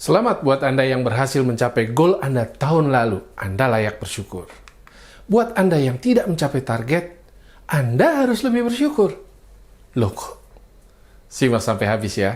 Selamat buat Anda yang berhasil mencapai goal Anda tahun lalu. Anda layak bersyukur. Buat Anda yang tidak mencapai target, Anda harus lebih bersyukur. Loh kok? Simak sampai habis ya.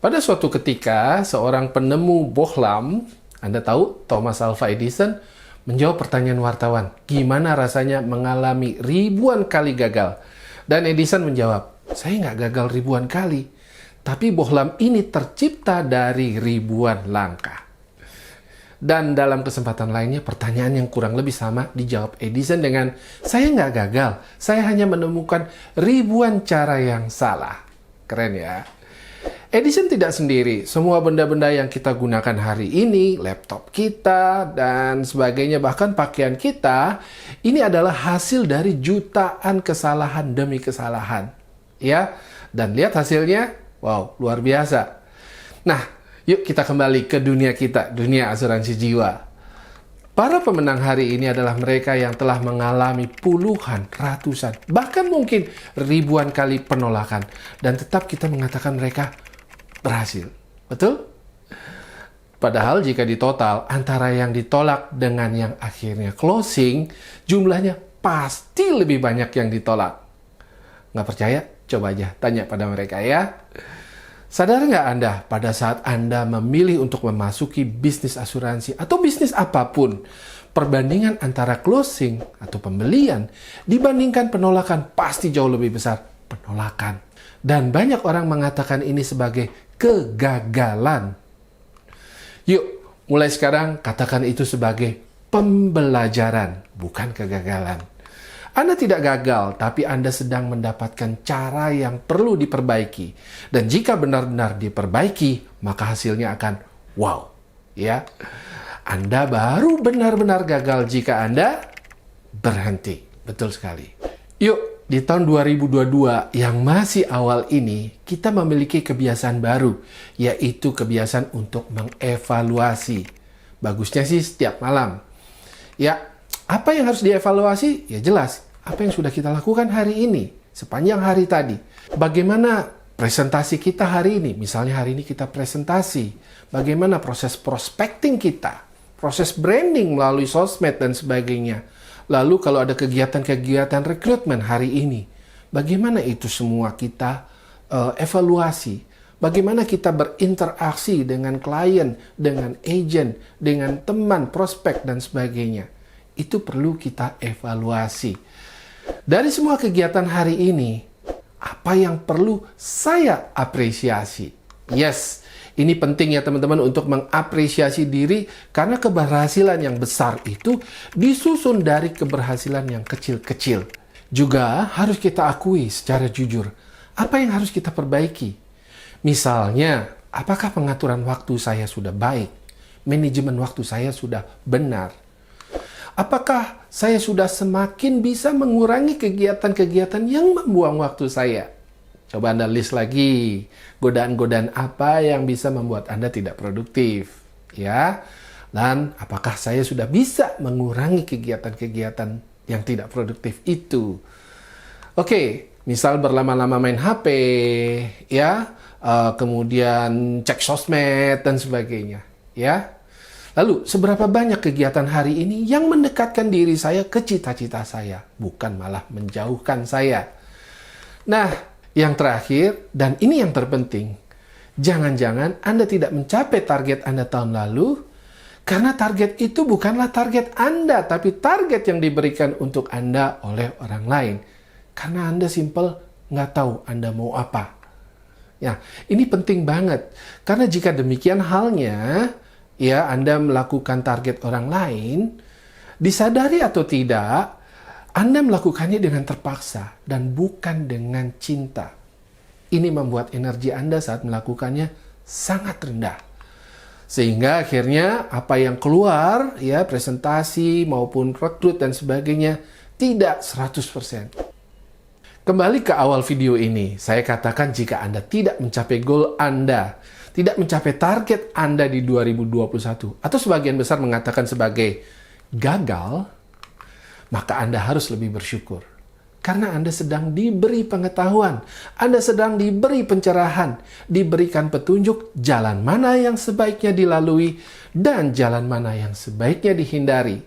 Pada suatu ketika, seorang penemu bohlam, Anda tahu, Thomas Alva Edison, menjawab pertanyaan wartawan, gimana rasanya mengalami ribuan kali gagal? Dan Edison menjawab, saya nggak gagal ribuan kali, tapi bohlam ini tercipta dari ribuan langkah. Dan dalam kesempatan lainnya, pertanyaan yang kurang lebih sama dijawab Edison dengan, saya nggak gagal, saya hanya menemukan ribuan cara yang salah. Keren ya? Edison tidak sendiri. Semua benda-benda yang kita gunakan hari ini, laptop kita, dan sebagainya, bahkan pakaian kita, ini adalah hasil dari jutaan kesalahan demi kesalahan. Ya, dan lihat hasilnya, wow, luar biasa. Nah, yuk kita kembali ke dunia kita, dunia asuransi jiwa. Para pemenang hari ini adalah mereka yang telah mengalami puluhan, ratusan, bahkan mungkin ribuan kali penolakan. Dan tetap kita mengatakan mereka berhasil. Betul? Padahal jika ditotal antara yang ditolak dengan yang akhirnya closing, jumlahnya pasti lebih banyak yang ditolak. Nggak percaya? Coba aja tanya pada mereka ya. Sadar nggak Anda pada saat Anda memilih untuk memasuki bisnis asuransi atau bisnis apapun, perbandingan antara closing atau pembelian dibandingkan penolakan pasti jauh lebih besar penolakan. Dan banyak orang mengatakan ini sebagai kegagalan. Yuk, mulai sekarang katakan itu sebagai pembelajaran, bukan kegagalan. Anda tidak gagal, tapi Anda sedang mendapatkan cara yang perlu diperbaiki. Dan jika benar-benar diperbaiki, maka hasilnya akan wow. Ya, Anda baru benar-benar gagal jika Anda berhenti. Betul sekali. Yuk, di tahun 2022 yang masih awal ini, kita memiliki kebiasaan baru, yaitu kebiasaan untuk mengevaluasi. Bagusnya sih setiap malam. Ya, apa yang harus dievaluasi? Ya jelas, apa yang sudah kita lakukan hari ini, sepanjang hari tadi. Bagaimana presentasi kita hari ini? Misalnya hari ini kita presentasi. Bagaimana proses prospecting kita? Proses branding melalui sosmed dan sebagainya. Lalu kalau ada kegiatan-kegiatan rekrutmen hari ini, bagaimana itu semua kita evaluasi? Bagaimana kita berinteraksi dengan klien, dengan agent, dengan teman, prospek, dan sebagainya. Itu perlu kita evaluasi. Dari semua kegiatan hari ini, apa yang perlu saya apresiasi? Yes, ini penting ya teman-teman untuk mengapresiasi diri karena keberhasilan yang besar itu disusun dari keberhasilan yang kecil-kecil. Juga harus kita akui secara jujur apa yang harus kita perbaiki. Misalnya, apakah pengaturan waktu saya sudah baik? Manajemen waktu saya sudah benar? Apakah saya sudah semakin bisa mengurangi kegiatan-kegiatan yang membuang waktu saya? Coba Anda list lagi, godaan-godaan apa yang bisa membuat Anda tidak produktif, ya. Dan apakah saya sudah bisa mengurangi kegiatan-kegiatan yang tidak produktif itu? Oke, misal berlama-lama main HP, ya, kemudian cek sosmed dan sebagainya, ya. Lalu, seberapa banyak kegiatan hari ini yang mendekatkan diri saya ke cita-cita saya, bukan malah menjauhkan saya? Nah, yang terakhir, dan ini yang terpenting, jangan-jangan Anda tidak mencapai target Anda tahun lalu, karena target itu bukanlah target Anda, tapi target yang diberikan untuk Anda oleh orang lain. Karena Anda simple nggak tahu Anda mau apa. Ya, ini penting banget, karena jika demikian halnya, ya Anda melakukan target orang lain, disadari atau tidak, Anda melakukannya dengan terpaksa dan bukan dengan cinta. Ini membuat energi Anda saat melakukannya sangat rendah. Sehingga akhirnya apa yang keluar, ya presentasi maupun rekrut dan sebagainya, tidak 100%. Kembali ke awal video ini, saya katakan jika Anda tidak mencapai goal Anda, tidak mencapai target Anda di 2021, atau sebagian besar mengatakan sebagai gagal, maka Anda harus lebih bersyukur. Karena Anda sedang diberi pengetahuan, Anda sedang diberi pencerahan, diberikan petunjuk jalan mana yang sebaiknya dilalui dan jalan mana yang sebaiknya dihindari.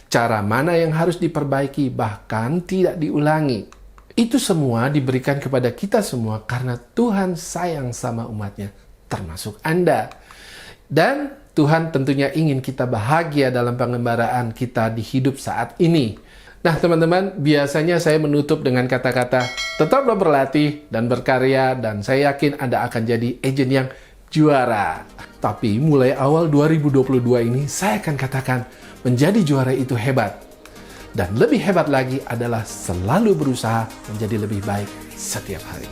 Cara mana yang harus diperbaiki bahkan tidak diulangi. Itu semua diberikan kepada kita semua karena Tuhan sayang sama umatnya, termasuk Anda. Dan Tuhan tentunya ingin kita bahagia dalam pengembaraan kita di hidup saat ini. Nah teman-teman, biasanya saya menutup dengan kata-kata, tetaplah berlatih dan berkarya, dan saya yakin Anda akan jadi agen yang juara. Tapi mulai awal 2022 ini, saya akan katakan, menjadi juara itu hebat. Dan lebih hebat lagi adalah selalu berusaha menjadi lebih baik setiap hari.